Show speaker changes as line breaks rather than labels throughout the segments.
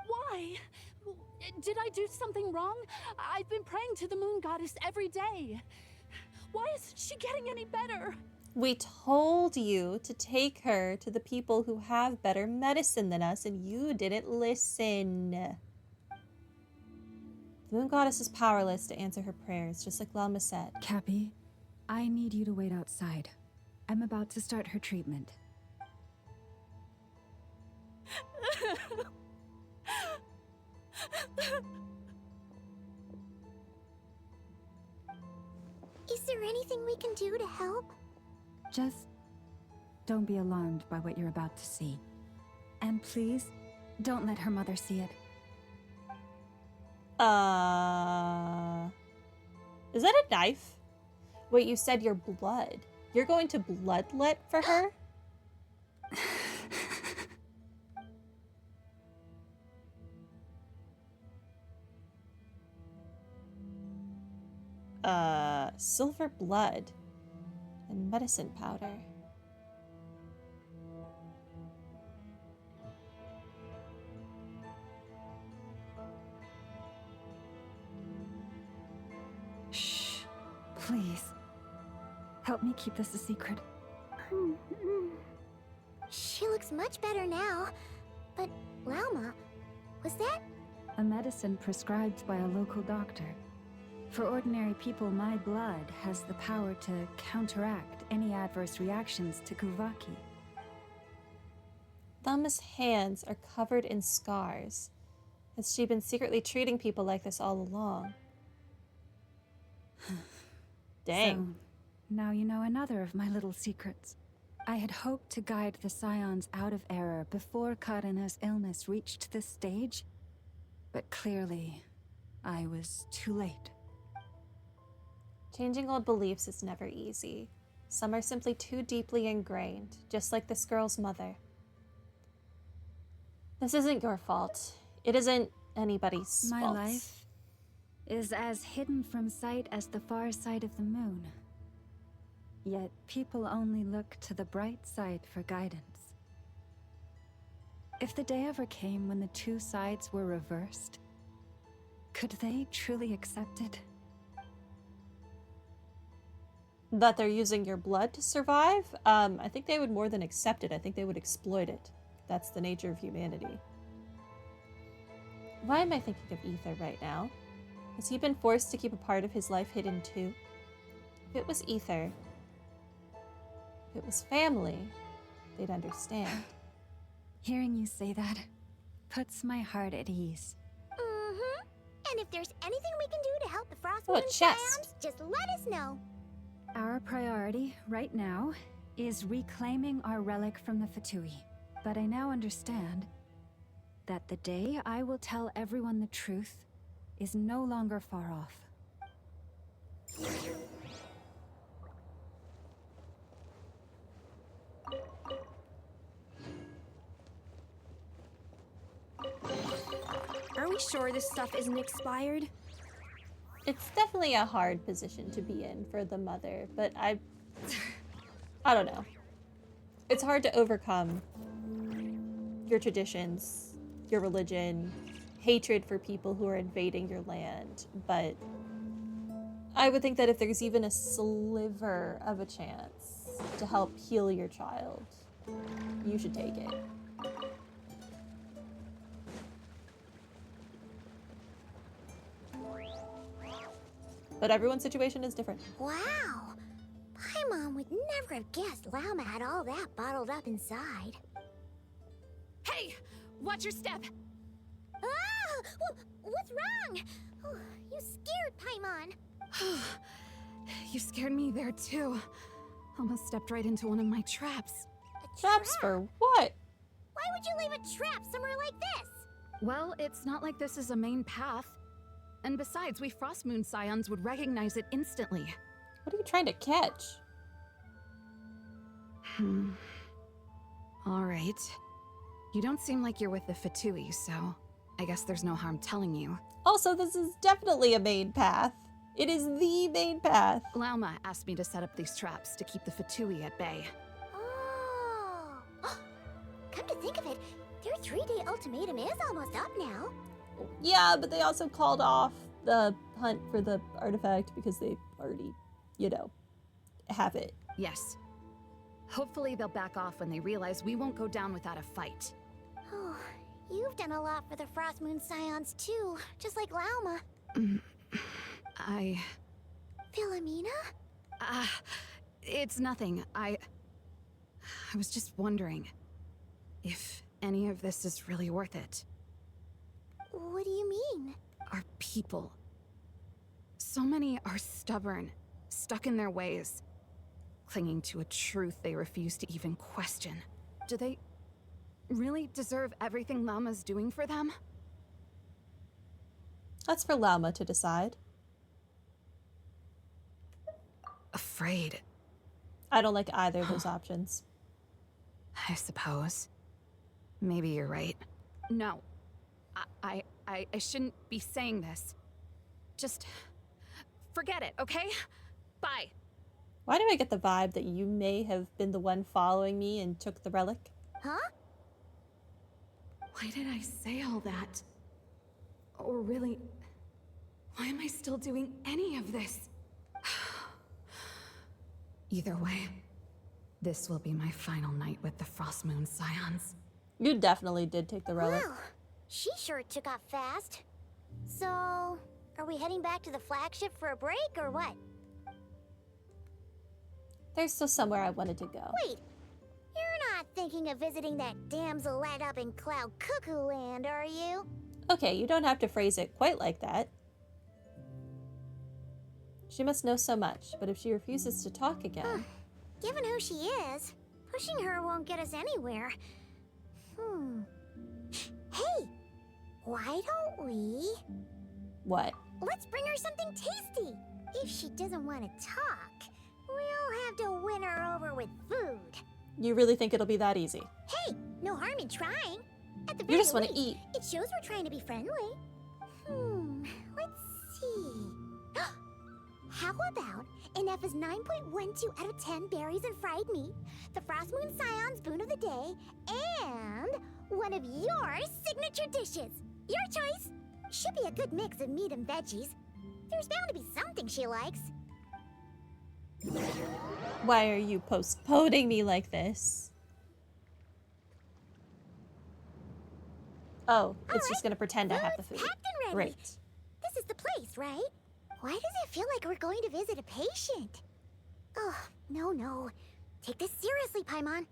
Why? Did I do something wrong? I've been praying to the moon goddess every day. Why isn't she getting any better?
We told you to take her to the people who have better medicine than us, and you didn't listen. The moon goddess is powerless to answer her prayers, just like Lalma said.
Cappy, I need you to wait outside. I'm about to start her treatment.
Is there anything we can do to help?
Just don't be alarmed by what you're about to see. And please, don't let her mother see it.
Is that a knife? Wait, you said your blood. You're going to bloodlet for her? Silver blood and medicine powder.
Shh. Please. Help me keep this a secret.
She looks much better now. But, Lalma, was that?
A medicine prescribed by a local doctor. For ordinary people, my blood has the power to counteract any adverse reactions to Kuvaki.
Lalma's hands are covered in scars. Has she been secretly treating people like this all along? Dang.
So, now you know another of my little secrets. I had hoped to guide the Scions out of error before Karina's illness reached this stage, but clearly, I was too late.
Changing old beliefs is never easy. Some are simply too deeply ingrained, just like this girl's mother. This isn't your fault. It isn't anybody's
My
fault.
life is as hidden from sight as the far side of the moon. Yet people only look to the bright side for guidance. If the day ever came when the two sides were reversed, could they truly accept it?
That they're using your blood to survive? I think they would more than accept it. I think they would exploit it. That's the nature of humanity. Why am I thinking of Ether right now? Has he been forced to keep a part of his life hidden too? If it was Ether, if it was family, they'd understand.
Hearing you say that puts my heart at ease.
Mm-hmm. And if there's anything we can do to help the Frost
Oh, a
Moon
chest.
Scions, just let us know.
Our priority, right now, is reclaiming our relic from the Fatui. But I now understand that the day I will tell everyone the truth is no longer far off.
Are we sure this stuff isn't expired?
It's definitely a hard position to be in for the mother, but I don't know. It's hard to overcome your traditions, your religion, hatred for people who are invading your land, but I would think that if there's even a sliver of a chance to help heal your child, you should take it. But everyone's situation is different.
Wow. Paimon would never have guessed Lalma had all that bottled up inside.
Hey! Watch your step!
Ah! What's wrong? Oh, you scared Paimon.
You scared me there too. Almost stepped right into one of my traps.
A
Traps
trap?
for what?
Why would you leave a trap somewhere like this?
Well, it's not like this is a main path. And besides, we Frostmoon Scions would recognize it instantly.
What are you trying to catch?
Alright. You don't seem like you're with the Fatui, so I guess there's no harm telling you.
Also, this is definitely a main path. It is the main path.
Lauma asked me to set up these traps to keep the Fatui at bay.
Oh. Come to think think of it, their 3-day ultimatum is almost up now.
Yeah, but they also called off the hunt for the artifact because they already, have it.
Yes. Hopefully they'll back off when they realize we won't go down without a fight.
Oh, you've done a lot for the Frost Moon Scions too, just like Lauma. Philomena?
It's nothing. I was just wondering if any of this is really worth it.
What do you mean?
Our people. So many are stubborn, stuck in their ways, clinging to a truth they refuse to even question. Do they really deserve everything Lauma's doing for them?
That's for Lauma to decide.
Afraid.
I don't like either of those options.
I suppose. Maybe you're right. No. I shouldn't be saying this. Just forget it, okay? Bye.
Why do I get the vibe that you may have been the one following me and took the relic?
Huh?
Why did I say all that? Or really, why am I still doing any of this? Either way, this will be my final night with the Frost Moon Scions.
You definitely did take the relic.
Well, she sure took off fast. So, are we heading back to the flagship for a break or what?
There's still somewhere I wanted to go.
Wait, you're not thinking of visiting that damsel led up in Cloud Cuckoo Land, are you?
Okay, you don't have to phrase it quite like that. She must know so much, but if she refuses to talk again...
Given who she is, pushing her won't get us anywhere. Hey, why don't we...
What?
Let's bring her something tasty. If she doesn't want to talk, we'll have to win her over with food.
You really think it'll be that easy?
Hey, no harm in trying. At the
You
very
just want to
least,
eat.
It shows we're trying to be friendly. Let's see. How about Ineffa's 9.12 out of 10 berries and fried meat, the Frost Moon Scion's boon of the day, and one of your signature dishes. Your choice. Should be a good mix of meat and veggies. There's bound to be something she likes.
Why are you postponing me like this? Oh, it's just gonna pretend I have the food.
Food's packed and ready.
Great.
This is the place, right? Why does it feel like we're going to visit a patient? Oh, no. Take this seriously, Paimon.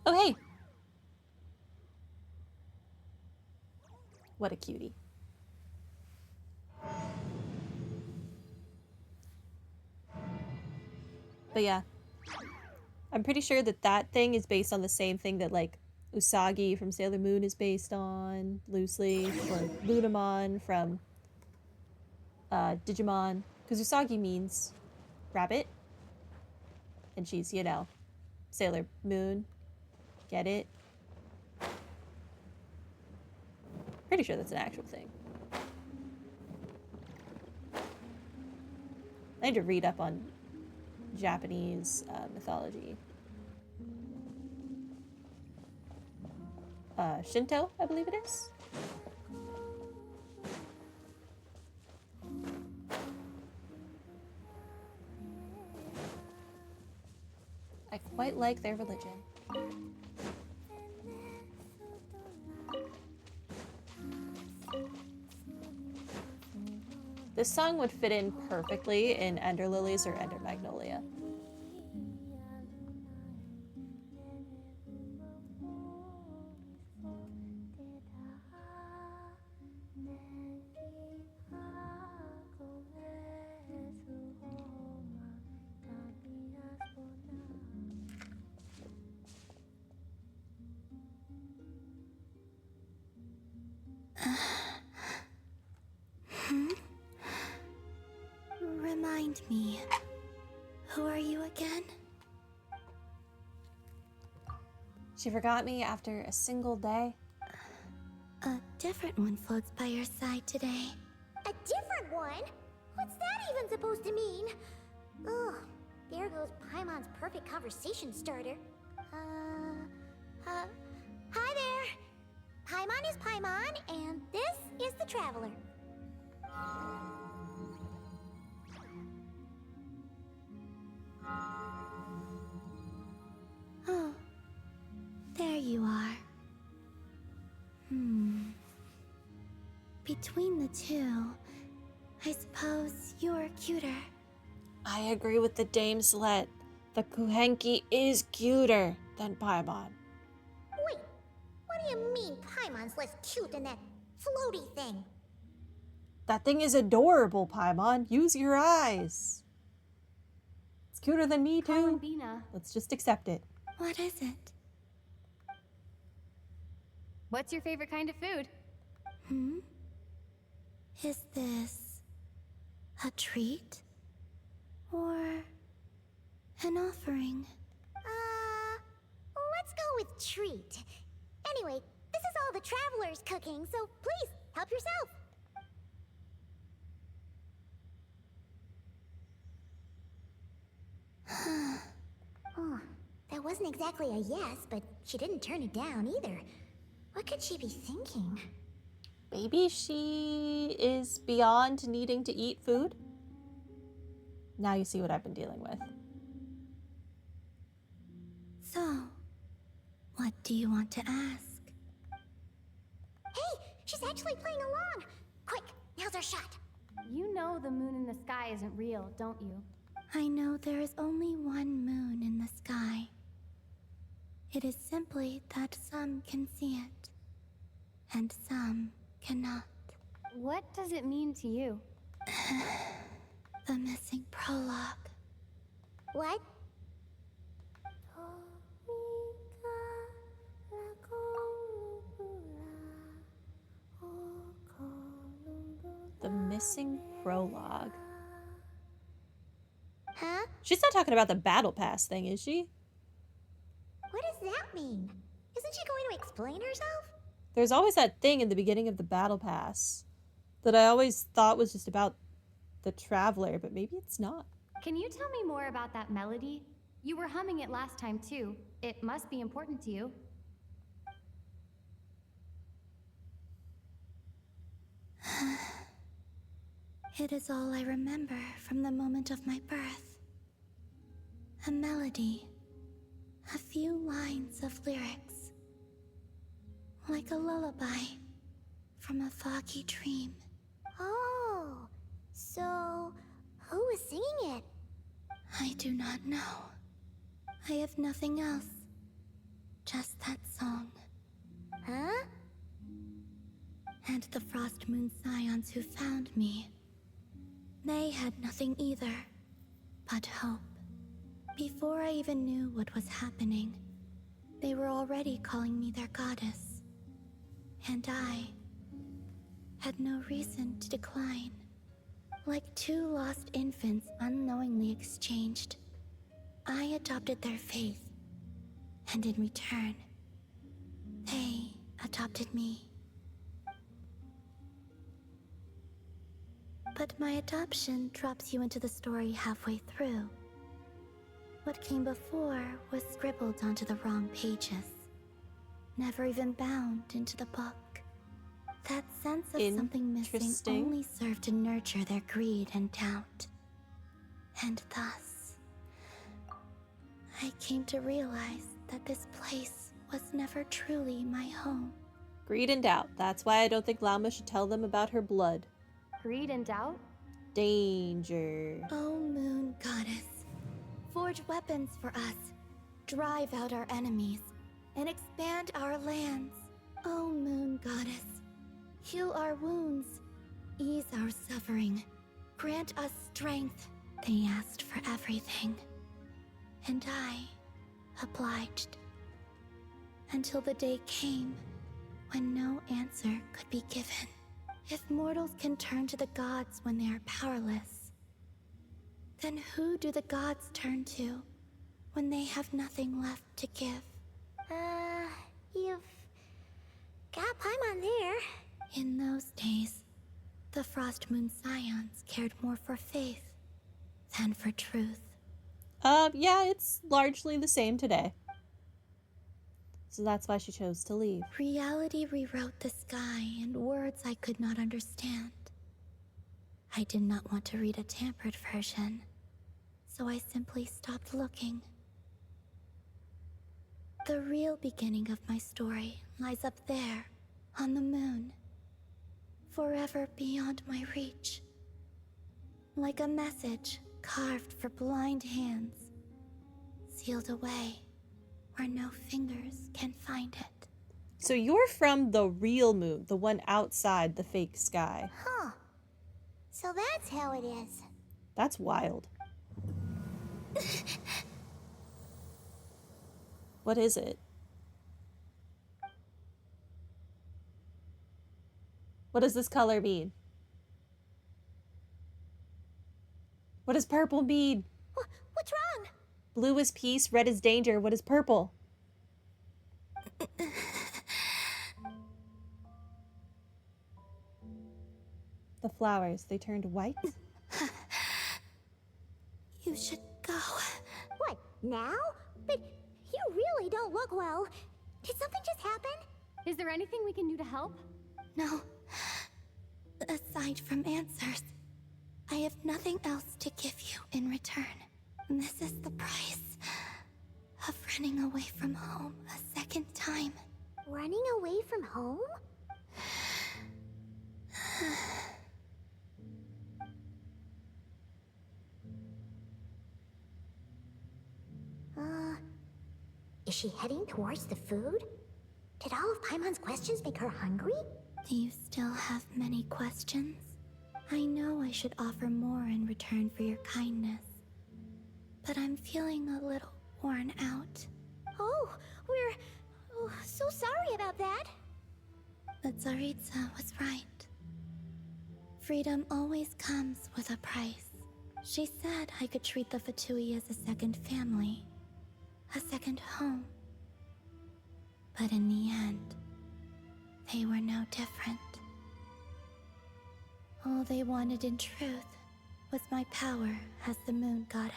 Oh, hey. What a cutie. But yeah. I'm pretty sure that that thing is based on the same thing that, like, Usagi from Sailor Moon is based on, loosely, or Lunamon from Digimon. Because Usagi means rabbit. And she's, Sailor Moon. Get it? Pretty sure that's an actual thing. I need to read up on Japanese mythology. Shinto, I believe it is. I quite like their religion. This song would fit in perfectly in Ender Lilies or Ender Magnolia.
Remind me, who are you again?
She forgot me after a single day.
A different one floats by your side today.
A different one? What's that even supposed to mean? Ugh, there goes Paimon's perfect conversation starter. Paimon, and this is the Traveler.
Oh, there you are. Between the two, I suppose you're cuter.
I agree with the Dame Slet. The Kuhenki is cuter than Paimon.
Wait, what do you mean Paimon's less cute than that floaty thing?
That thing is adorable, Paimon. Use your eyes. It's cuter than me, too.
Bina,
Let's just accept it.
What is it?
what's your favorite kind of food?
Is this a treat? Or an offering?
Let's go with treat. Anyway, this is all the Traveler's cooking, so please, help yourself. Oh, that wasn't exactly a yes, but she didn't turn it down either. What could she be thinking?
Maybe she is beyond needing to eat food? Now you see what I've been dealing with.
So, what do you want to ask?
Hey, she's actually playing along. Quick, now's our shot.
You know the moon in the sky isn't real, don't you?
I know there is only one moon in the sky. It is simply that some can see it, and some cannot.
What does it mean to you?
The missing prologue.
What?
The missing prologue.
Huh?
She's not talking about the battle pass thing, is she?
What does that mean? Isn't she going to explain herself?
There's always that thing in the beginning of the battle pass that I always thought was just about the Traveler, but maybe it's not.
Can you tell me more about that melody? You were humming it last time too. It must be important to you.
It is all I remember from the moment of my birth. A melody. A few lines of lyrics. Like a lullaby from a foggy dream.
Oh, so who was singing it?
I do not know. I have nothing else. Just that song.
Huh?
And the Frost Moon Scions who found me. They had nothing either, but hope. Before I even knew what was happening, they were already calling me their goddess. And I had no reason to decline. Like two lost infants unknowingly exchanged, I adopted their faith. And in return, they adopted me. But my adoption drops you into the story halfway through. What came before was scribbled onto the wrong pages, never even bound into the book. That sense of something missing only served to nurture their greed and doubt. And thus, I came to realize that this place was never truly my home.
Greed and doubt. That's why I don't think Lauma should tell them about her blood.
Greed and doubt?
Danger.
O Moon Goddess, forge weapons for us, drive out our enemies, and expand our lands. O Moon Goddess, heal our wounds, ease our suffering, grant us strength. They asked for everything, and I obliged. Until the day came when no answer could be given. If mortals can turn to the gods when they are powerless, then who do the gods turn to when they have nothing left to give?
You've got Paimon there.
In those days, the Frost Moon Scions cared more for faith than for truth.
Yeah, it's largely the same today. So that's why she chose to leave.
Reality rewrote the sky in words I could not understand. I did not want to read a tampered version, so I simply stopped looking. The real beginning of my story lies up there, on the moon, forever beyond my reach. Like a message carved for blind hands, sealed away where no fingers can find it.
So you're from the real moon, the one outside the fake sky.
Huh. So that's how it is.
That's wild. What is it? What does this color mean? What does purple mean?
What's wrong?
Blue is peace, red is danger. What is purple? The flowers, they turned white?
You should go.
What, now? But you really don't look well. Did something just happen?
Is there anything we can do to help?
No. Aside from answers, I have nothing else to give you in return. This is the price of running away from home a second time.
Running away from home? Is she heading towards the food? Did all of Paimon's questions make her hungry?
Do you still have many questions? I know I should offer more in return for your kindness, but I'm feeling a little worn out.
Oh, we're so sorry about that.
But Tsaritsa was right. Freedom always comes with a price. She said I could treat the Fatui as a second family, a second home. But in the end, they were no different. All they wanted in truth was my power as the moon goddess.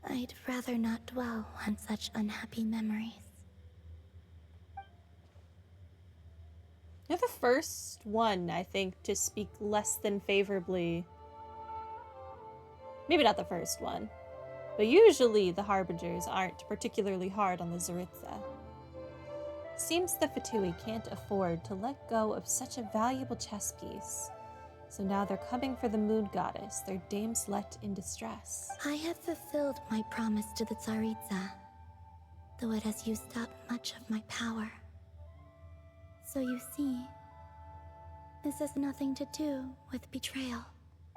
I'd rather not dwell on such unhappy memories.
You're the first one, I think, to speak less than favorably. Maybe not the first one, but usually the Harbingers aren't particularly hard on the Tsaritsa. Seems the Fatui can't afford to let go of such a valuable chess piece. So now they're coming for the moon goddess, their damslet in distress.
I have fulfilled my promise to the Tsaritsa, though it has used up much of my power. So you see, this has nothing to do with betrayal.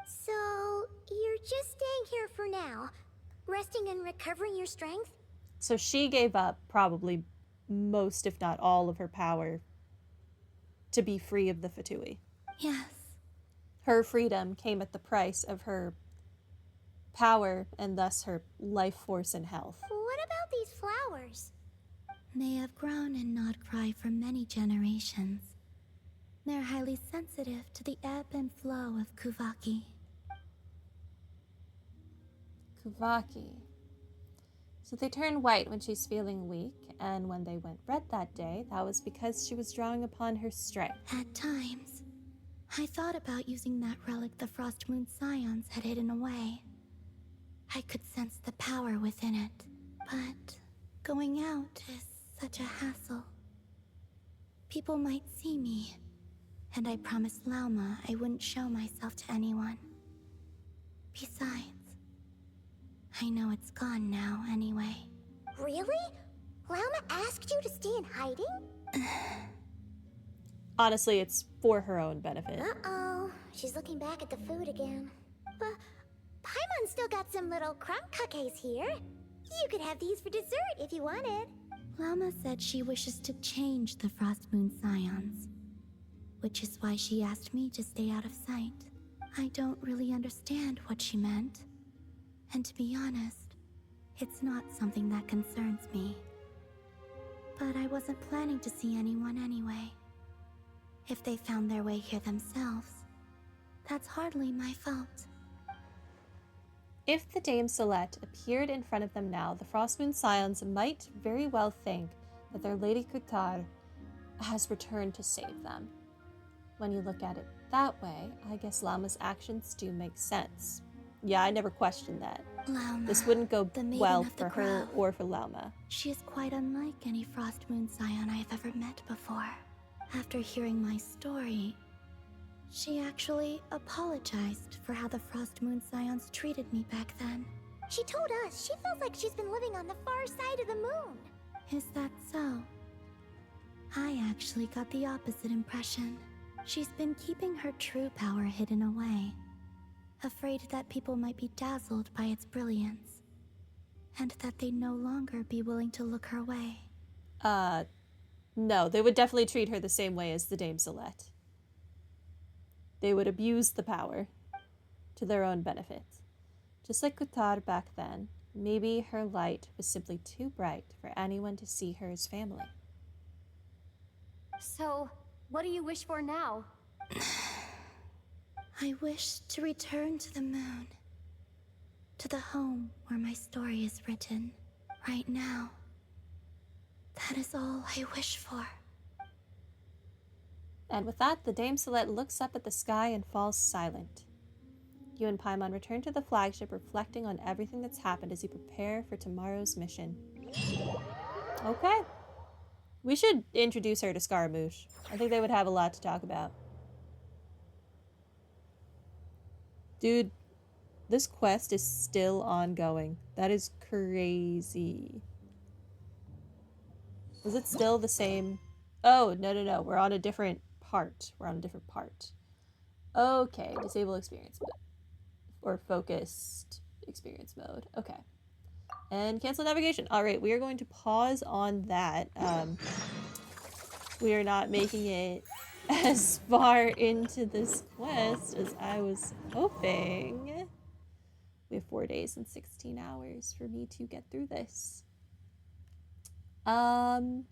So, you're just staying here for now, resting and recovering your strength?
So she gave up probably most, if not all, of her power to be free of the Fatui.
Yes.
Her freedom came at the price of her power and thus her life force and health.
What about these flowers?
They have grown in Nodcry for many generations. They're highly sensitive to the ebb and flow of Kuvaki.
Kuvaki. So they turn white when she's feeling weak, and when they went red that day, that was because she was drawing upon her strength.
At times, I thought about using that relic the Frost Moon Scions had hidden away. I could sense the power within it, but going out is such a hassle. People might see me, and I promised Lauma I wouldn't show myself to anyone. Besides, I know it's gone now anyway.
Really? Lauma asked you to stay in hiding?
Honestly, it's for her own benefit.
Uh-oh. She's looking back at the food again. But Paimon's still got some little crumb cookies here. You could have these for dessert if you wanted.
Lauma said she wishes to change the Frost Moon Scions, which is why she asked me to stay out of sight. I don't really understand what she meant, and to be honest, it's not something that concerns me. But I wasn't planning to see anyone anyway. If they found their way here themselves, that's hardly my fault.
If the Dame Celeste appeared in front of them now, the Frostmoon Scions might very well think that their Lady Kutar has returned to save them. When you look at it that way, I guess Lauma's actions do make sense. Yeah, I never questioned that.
Lauma,
This wouldn't go
the maiden
well
of the
for her
Grove.
or for Lauma.
She is quite unlike any Frost Moon Scion I have ever met before. After hearing my story, she actually apologized for how the Frost Moon Scions treated me back then.
She told us she feels like she's been living on the far side of the moon.
Is that so? I actually got the opposite impression. She's been keeping her true power hidden away, afraid that people might be dazzled by its brilliance, and that they'd no longer be willing to look her way.
No, they would definitely treat her the same way as the Dame Celeste. They would abuse the power to their own benefit. Just like Kutar back then, maybe her light was simply too bright for anyone to see her as family.
So, what do you wish for now?
I wish to return to the moon, to the home where my story is written. Right now, that is all I wish for.
And with that, the Dame Celeste looks up at the sky and falls silent. You and Paimon return to the flagship, reflecting on everything that's happened as you prepare for tomorrow's mission. Okay. We should introduce her to Scaramouche. I think they would have a lot to talk about. Dude, this quest is still ongoing. That is crazy. Is it still the same? Oh, no. We're on a different part. Okay, disable experience mode. Or focused experience mode. Okay. And cancel navigation. All right, we are going to pause on that. We are not making it as far into this quest as I was hoping. We have 4 days and 16 hours for me to get through this. I'm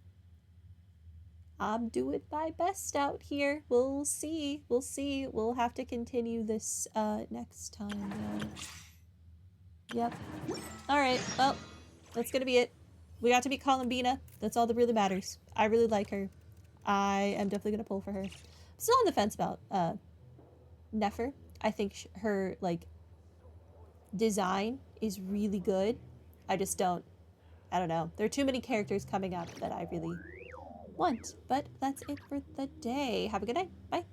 doing my best out here. We'll see. We'll have to continue this next time. Yep. Alright, well, that's gonna be it. We got to meet Columbina. That's all that really matters. I really like her. I am definitely gonna pull for her. I'm still on the fence about Nefer. I think her, like, design is really good. I don't know. There are too many characters coming up that I really want. But that's it for the day. Have a good night. Bye.